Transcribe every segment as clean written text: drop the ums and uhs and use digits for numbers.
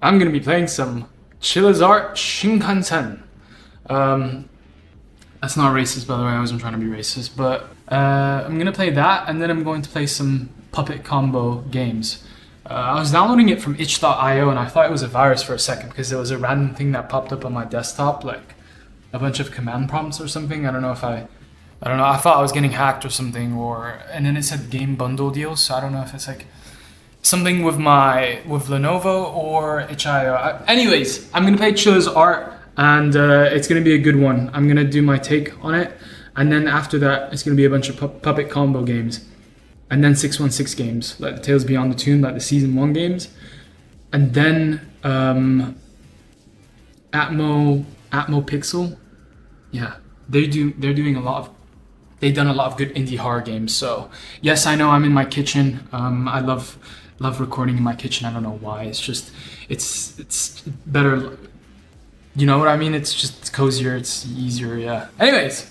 I'm gonna be playing some Chilla's Art Shinkansen. That's not racist, by the way. I wasn't trying to be racist, but I'm gonna play that, and then I'm going to play some puppet combo games. I was downloading it from itch.io, and I thought it was a virus for a second because there was a random thing that popped up on my desktop, like a bunch of command prompts or something. I don't know. I thought I was getting hacked or something, and then it said game bundle deals. So I don't know if it's like something with Lenovo or itch.io. Anyways, I'm gonna play Chilla's Art, and it's gonna be a good one. I'm gonna do my take on it, and then after that, it's gonna be a bunch of puppet combo games, and then 616 games, like the Tales Beyond the Tomb, like the season 1 games, and then Atmo Pixel. Yeah, they're doing a lot of. They've done a lot of good indie horror games. So yes, I know I'm in my kitchen. I love recording in my kitchen. I don't know why. It's just it's better. You know what I mean? It's cozier. It's easier. Yeah. Anyways,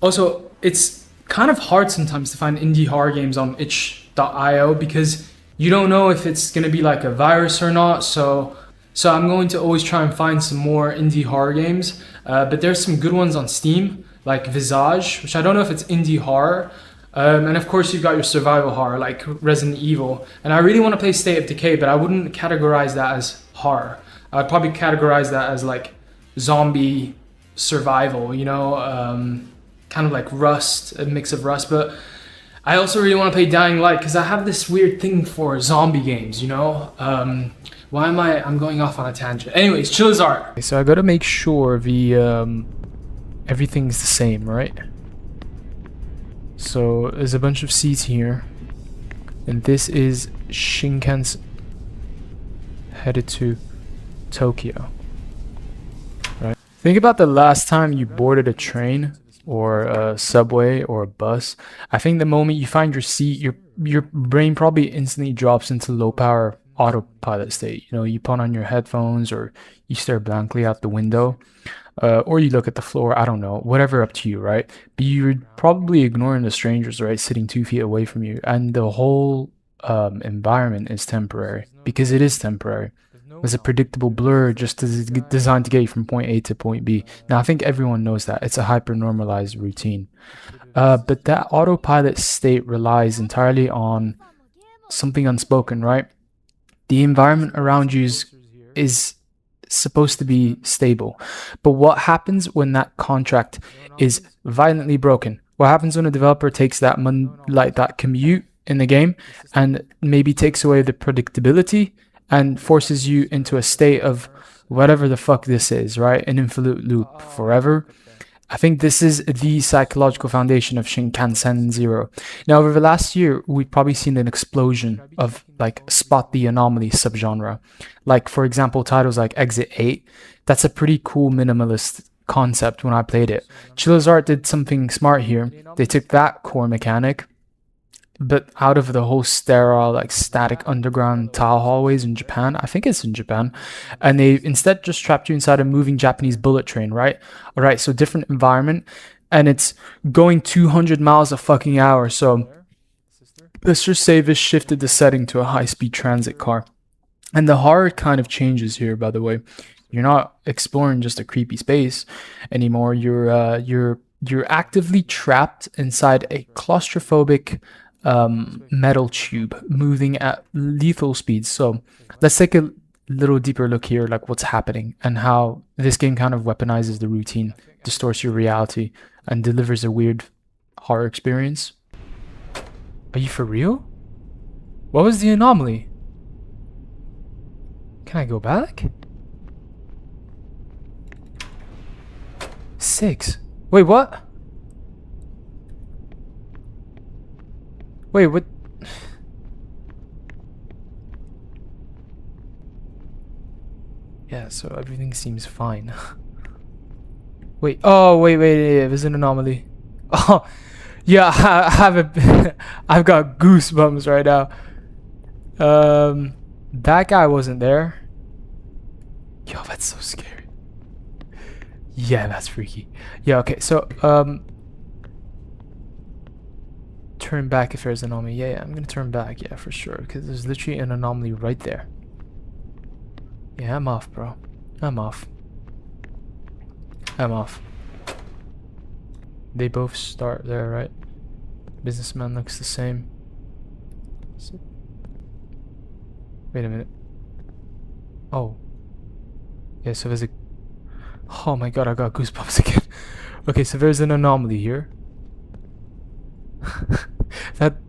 also it's kind of hard sometimes to find indie horror games on itch.io because you don't know if it's gonna be like a virus or not. So I'm going to always try and find some more indie horror games. But there's some good ones on Steam, like Visage, which I don't know if it's indie horror. And of course, you've got your survival horror, like Resident Evil. And I really want to play State of Decay, but I wouldn't categorize that as horror. I'd probably categorize that as like zombie survival, you know, kind of like Rust, a mix of Rust. But I also really want to play Dying Light because I have this weird thing for zombie games, you know. Why am I'm going off on a tangent. Anyways, Chilla's Art. Okay, so I gotta make sure the everything's the same, right? So there's a bunch of seats here, and this is Shinkansen headed to Tokyo, right? Think about the last time you boarded a train or a subway or a bus. I think the moment you find your seat, your brain probably instantly drops into low power autopilot state. You know, you put on your headphones or you stare blankly out the window. Or you look at the floor, I don't know, whatever, up to you, right? But you're probably ignoring the strangers, right, sitting 2 feet away from you, and the whole environment is temporary, because it is temporary. It's a predictable blur just designed to get you from point A to point B. Now, I think everyone knows that. It's a hyper-normalized routine. But that autopilot state relies entirely on something unspoken, right? The environment around you is supposed to be stable, but what happens when that contract is violently broken? What happens when a developer takes that that commute in the game and maybe takes away the predictability and forces you into a state of whatever the fuck this is, right? An infinite loop forever. I think this is the psychological foundation of Shinkansen 0. Now, over the last year, we've probably seen an explosion of like spot the anomaly subgenre. Like, for example, titles like Exit 8. That's a pretty cool minimalist concept when I played it. Chilla's Art did something smart here. They took that core mechanic, but out of the whole sterile, like static underground tile hallways in Japan, I think it's in Japan, and they instead just trapped you inside a moving Japanese bullet train, right? All right, so different environment, and it's going 200 miles a fucking hour. So let's just say this shifted the setting to a high-speed transit car, and the horror kind of changes here. By the way, you're not exploring just a creepy space anymore. You're actively trapped inside a claustrophobic metal tube moving at lethal speeds. So let's take a little deeper look here, like what's happening and how this game kind of weaponizes the routine, distorts your reality, and delivers a weird horror experience. Are you for real? What was the anomaly? Can I go back? 6. Wait, what? Wait, what? Yeah, so everything seems fine. Wait, oh, wait, there's an anomaly. Oh, yeah, I have I've got goosebumps right now. That guy wasn't there. Yo, that's so scary. Yeah, that's freaky. Yeah, okay, so, turn back if there's an anomaly. Yeah, I'm gonna turn back, yeah, for sure, because there's literally an anomaly right there. Yeah, I'm off, bro. I'm off. I'm off. They both start there, right? Businessman looks the same. Wait a minute. Oh. Yeah, so there's a... Oh my god, I got goosebumps again. Okay, so there's an anomaly here.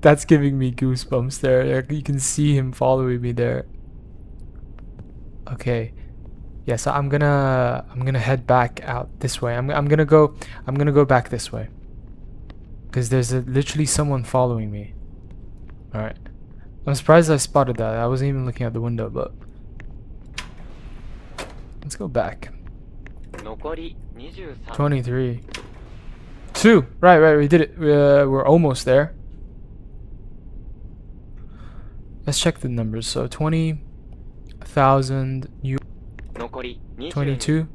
That's giving me goosebumps there. You can see him following me there. Okay. Yeah, so I'm gonna head back out this way. I'm gonna go back this way. Cause there's literally someone following me. All right. I'm surprised I spotted that. I wasn't even looking out the window, but let's go back. 23. 2. Right. We did it. We're almost there. Let's check the numbers. So 20,000. 22.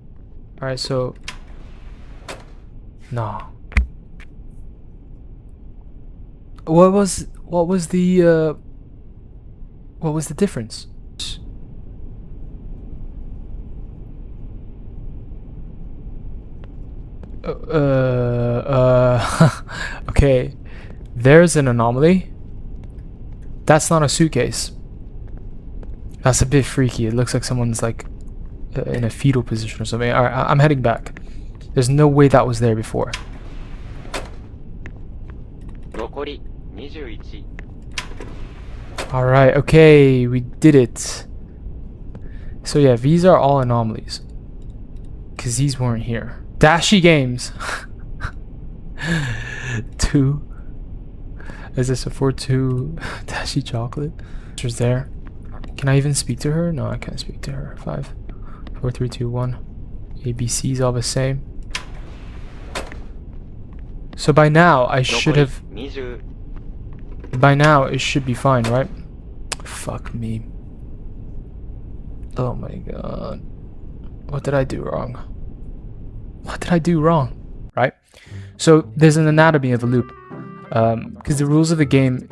All right. So no. What was the difference? Okay, there's an anomaly. That's not a suitcase. That's a bit freaky. It looks like someone's like in a fetal position or something. All right, I'm heading back. There's no way that was there before. All right, okay, we did it. So yeah, these are all anomalies because these weren't here. Dashy games. 2. Is this a 4-2 Dashy chocolate? She's there. Can I even speak to her? No, I can't speak to her. 5, 4, 3, 2, 1. ABC's all the same. So by now I should have. By now it should be fine, right? Fuck me. Oh my god. What did I do wrong? What did I do wrong? Right? So there's an anatomy of a loop. Because the rules of the game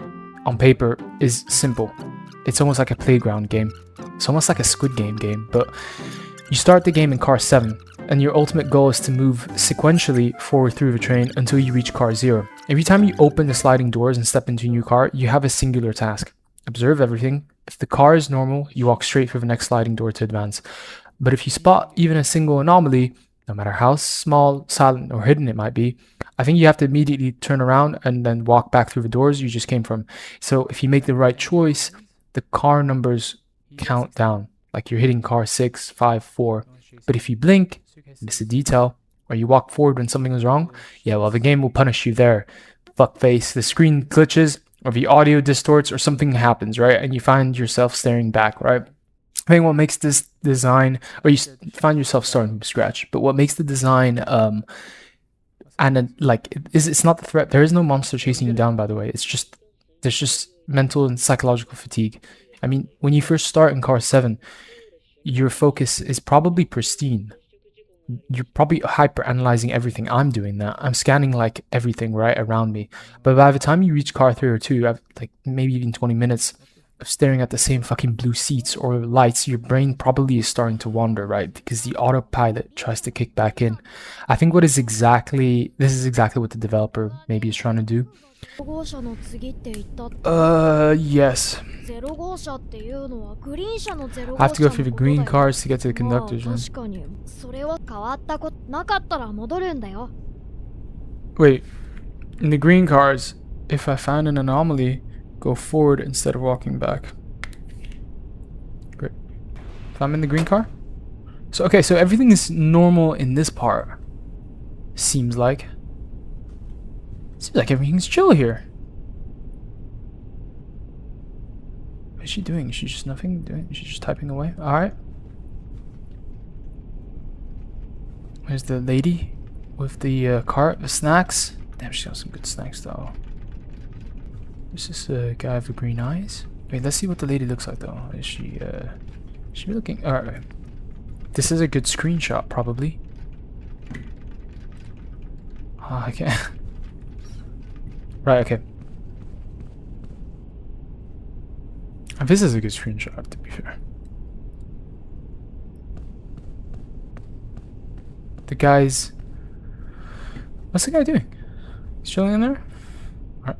on paper is simple. It's almost like a playground game. It's almost like a Squid game, but you start the game in car 7, and your ultimate goal is to move sequentially forward through the train until you reach car 0. Every time you open the sliding doors and step into a new car, you have a singular task. Observe everything. If the car is normal, you walk straight through the next sliding door to advance. But if you spot even a single anomaly, no matter how small, silent, or hidden it might be, I think you have to immediately turn around and then walk back through the doors you just came from. So if you make the right choice, the car numbers count down. Like you're hitting car 6, 5, 4. But if you blink, miss a detail, or you walk forward when something is wrong, yeah, well, the game will punish you there. Fuckface, the screen glitches, or the audio distorts, or something happens, right? And you find yourself staring back, right? I think what makes this design, or you find yourself starting from scratch, but what makes the design, it's not the threat. There is no monster chasing you down, by the way. There's just mental and psychological fatigue. I mean, when you first start in car 7, your focus is probably pristine. You're probably hyper analyzing everything. I'm doing that. I'm scanning like everything right around me. But by the time you reach car 3 or 2, like maybe even 20 minutes of staring at the same fucking blue seats or lights, your brain probably is starting to wander, right? Because the autopilot tries to kick back in. I think this is exactly what the developer maybe is trying to do. Yes. I have to go through the green cars to get to the conductor's room. Wait, in the green cars, if I find an anomaly, go forward instead of walking back. Great. If I'm in the green car? So, okay, so everything is normal in this part. Seems like everything's chill here. What is she doing? She's just nothing doing? She's just typing away? Alright. There's the lady with the cart, the snacks. Damn, she's got some good snacks though. This is a guy with green eyes. Wait, let's see what the lady looks like though. Is she looking? Alright. This is a good screenshot, probably. Oh, I can't. Right, okay. This is a good screenshot, to be fair. The guy's... What's the guy doing? He's chilling in there? Alright.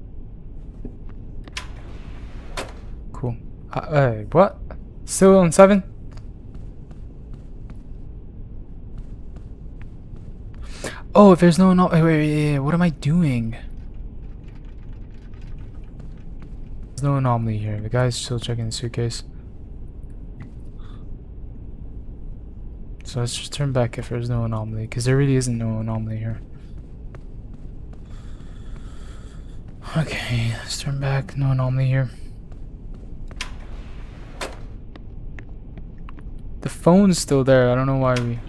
Cool. Hey, what? Still on 7? Oh, if there's no... Wait, what am I doing? There's no anomaly here. The guy's still checking the suitcase. So let's just turn back if there's no anomaly, because there really isn't no anomaly here. Okay, let's turn back. No anomaly here. The phone's still there. I don't know why we...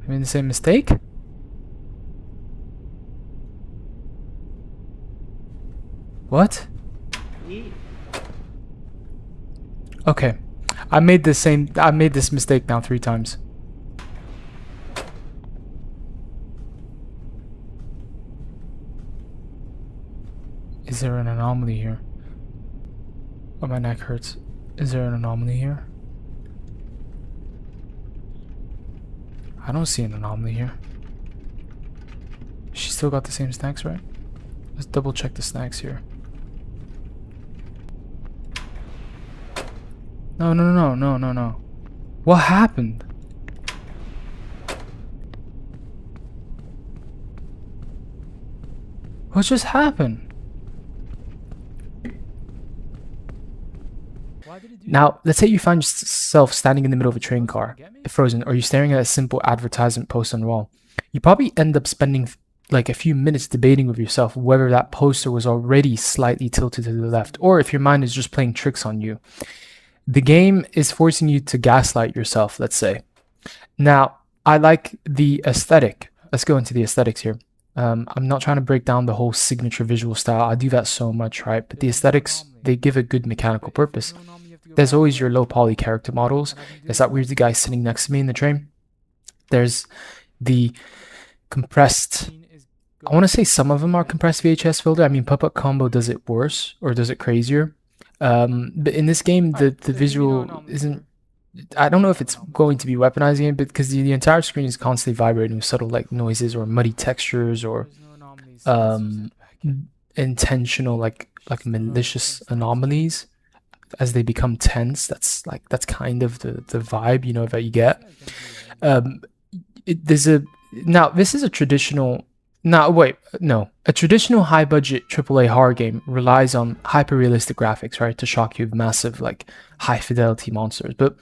I made the same mistake? What? Okay. I made this mistake now 3 times. Is there an anomaly here? Oh, my neck hurts. Is there an anomaly here? I don't see an anomaly here. She still got the same snacks, right? Let's double check the snacks here. No. What happened? What just happened? Now, let's say you find yourself standing in the middle of a train car, frozen, or you're staring at a simple advertisement post on the wall. You probably end up spending like a few minutes debating with yourself whether that poster was already slightly tilted to the left, or if your mind is just playing tricks on you. The game is forcing you to gaslight yourself, let's say. Now, I like the aesthetic. Let's go into the aesthetics here. I'm not trying to break down the whole signature visual style. I do that so much, right? But the aesthetics, they give a good mechanical purpose. There's always your low poly character models. There's that weird guy sitting next to me in the train. There's the compressed... I want to say some of them are compressed VHS filter. I mean, Puppet Combo does it worse, or does it crazier. But in this game, the visual isn't... I don't know if it's going to be weaponizing it, but because the entire screen is constantly vibrating with subtle like noises or muddy textures or intentional like malicious anomalies as they become tense. That's kind of the vibe, you know, that you get. This is a traditional... A traditional high-budget AAA horror game relies on hyper-realistic graphics, right, to shock you with massive, like, high-fidelity monsters. But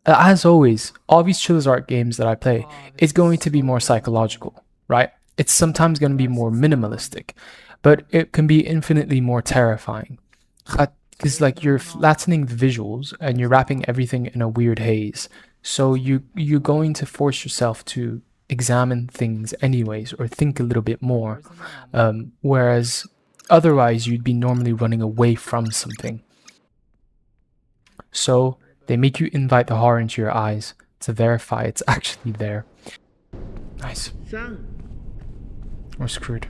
as always, all these Chilla's art games that I play, it's going to be more psychological, right? It's sometimes going to be more minimalistic, but it can be infinitely more terrifying. Because, like, you're flattening the visuals and you're wrapping everything in a weird haze. So you're going to force yourself to examine things anyways, or think a little bit more, whereas otherwise you'd be normally running away from something. So they make you invite the horror into your eyes to verify it's actually there. Nice. We're screwed.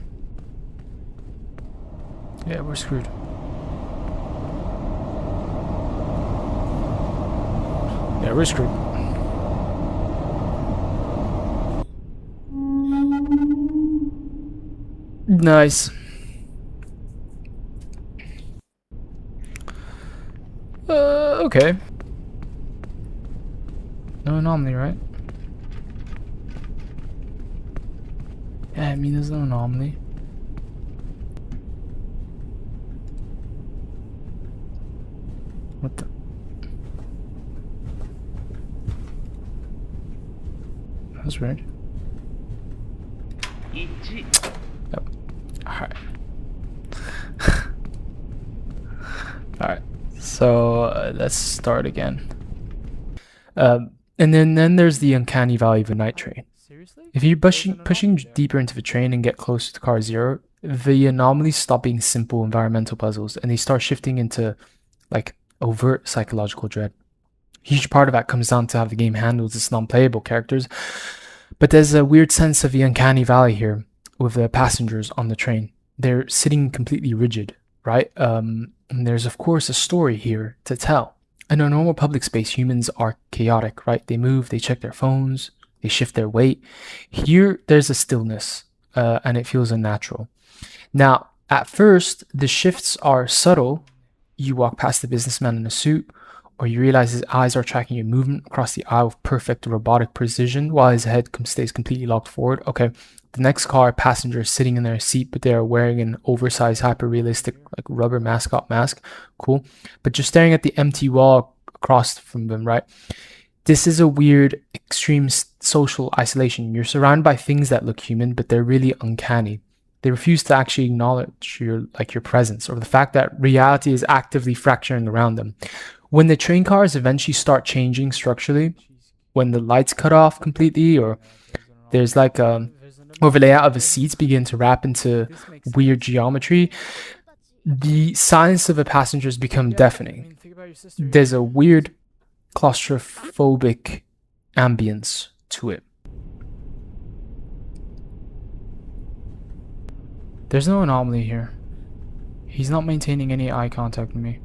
Yeah, we're screwed. Yeah, we're screwed. Nice. Okay. No anomaly, right? Yeah, I mean, there's no anomaly. What the? That's weird. Yep. Alright. Alright. So let's start again. And then there's the uncanny valley of a night train. If you're pushing deeper into the train and get closer to car 0, the anomalies stop being simple environmental puzzles and they start shifting into like overt psychological dread. A huge part of that comes down to how the game handles its non-playable characters, but there's a weird sense of the uncanny valley here with the passengers on the train. They're sitting completely rigid, right? And there's of course a story here to tell. In a normal public space, humans are chaotic, right? They move, they check their phones, they shift their weight. Here, there's a stillness, and it feels unnatural. Now, at first, the shifts are subtle. You walk past the businessman in a suit, or you realize his eyes are tracking your movement across the aisle with perfect robotic precision while his head stays completely locked forward. Okay, the next car, passenger is sitting in their seat, but they are wearing an oversized, hyper-realistic, like rubber mascot mask. Cool. But just staring at the empty wall across from them, right? This is a weird, extreme social isolation. You're surrounded by things that look human, but they're really uncanny. They refuse to actually acknowledge your presence or the fact that reality is actively fracturing around them. When the train cars eventually start changing structurally, when the lights cut off completely, or there's like or the layout of the seats begin to wrap into weird geometry, the silence of the passengers become deafening. There's a weird claustrophobic ambience to it. There's no anomaly here. He's not maintaining any eye contact with me.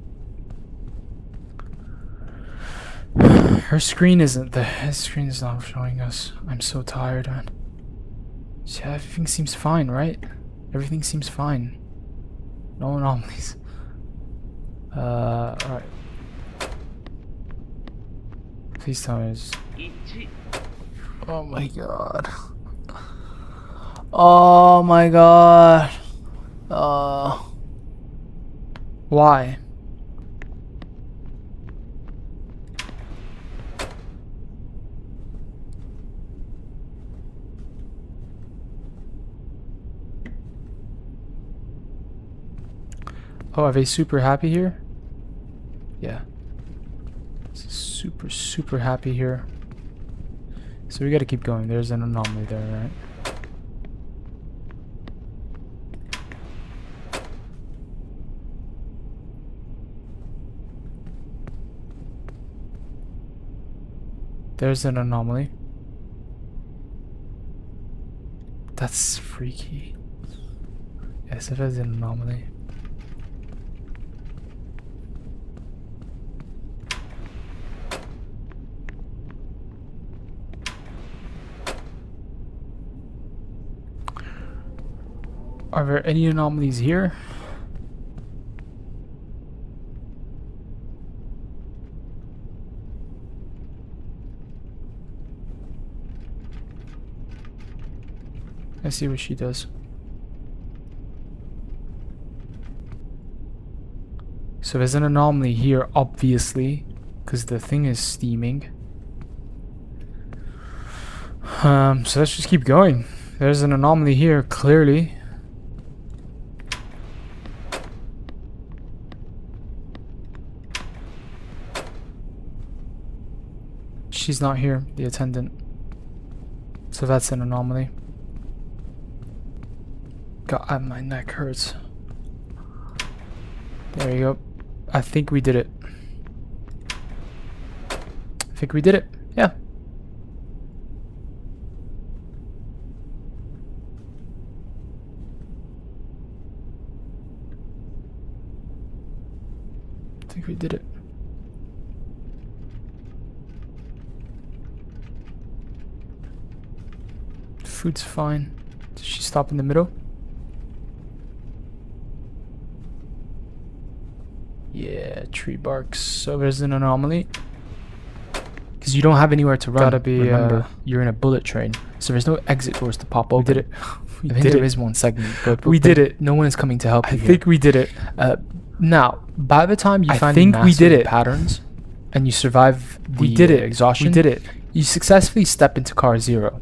Her screen isn't there. His screen is not showing us. I'm so tired, man. Yeah, everything seems fine, right? Everything seems fine. No anomalies. Alright. Please tell me it's... Oh my god. Oh my god. Why? Oh, are they super happy here? Yeah. Super happy here. So we gotta keep going. There's an anomaly there, right? There's an anomaly. That's freaky. Yes, if there's an anomaly. Are there any anomalies here? I see what she does. So there's an anomaly here, obviously, because the thing is steaming. So let's just keep going. There's an anomaly here, clearly. She's not here, the attendant. So that's an anomaly. God, my neck hurts. There you go. I think we did it. I think we did it. Yeah. I think we did it. Food's fine. Did she stop in the middle? Yeah, tree barks. So there's an anomaly. Because you don't have anywhere to run. Gotta be, remember, you're in a bullet train. So there's no exit doors to pop open. We did it. I think there is one segment, but we did it. No one is coming to help you. I think we did it. Now, by the time you find the massive patterns and you survive the exhaustion, you successfully step into car 0.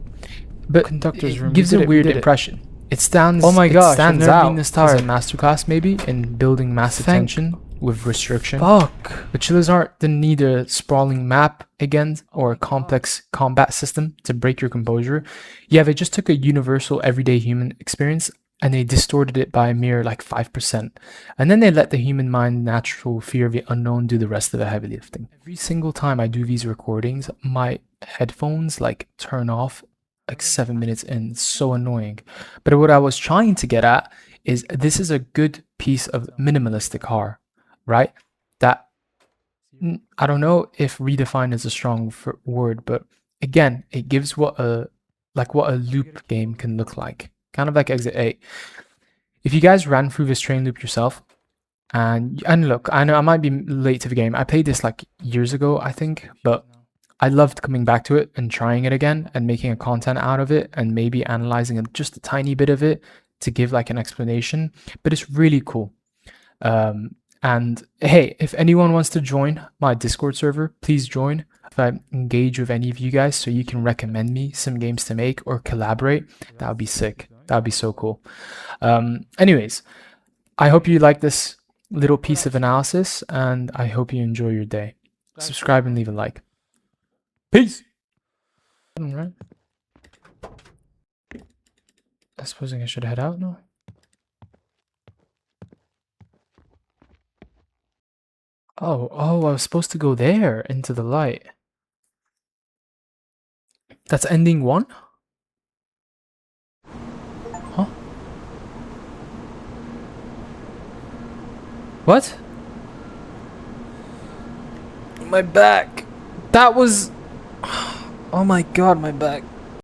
But conductor's room gives a weird impression. It stands. Oh my gosh! It stands out as a masterclass, maybe, in building mass attention with restriction. Fuck. But Chilla's art didn't need a sprawling map again or a complex combat system to break your composure. Yeah, they just took a universal everyday human experience and they distorted it by a mere like 5%. And then they let the human mind natural fear of the unknown do the rest of the heavy lifting. Every single time I do these recordings, my headphones like turn off like 7 minutes in. It's so annoying. But what I was trying to get at is this is a good piece of minimalistic horror, right? That, I don't know if redefined is a strong word, but again, it gives what a loop game can look like, kind of like Exit 8. If you guys ran through this train loop yourself, and look, I know I might be late to the game. I played this like years ago, I think, but I loved coming back to it and trying it again and making a content out of it and maybe analyzing just a tiny bit of it to give like an explanation. But it's really cool. And hey, if anyone wants to join my Discord server, please join. If I engage with any of you guys so you can recommend me some games to make or collaborate, that would be sick. That would be so cool. Anyways, I hope you like this little piece of analysis, and I hope you enjoy your day. Subscribe and leave a like. Peace! Alright. I suppose I should head out now. Oh, I was supposed to go there, into the light. That's ending 1? Huh? What? My back. That was... Oh my god, my back.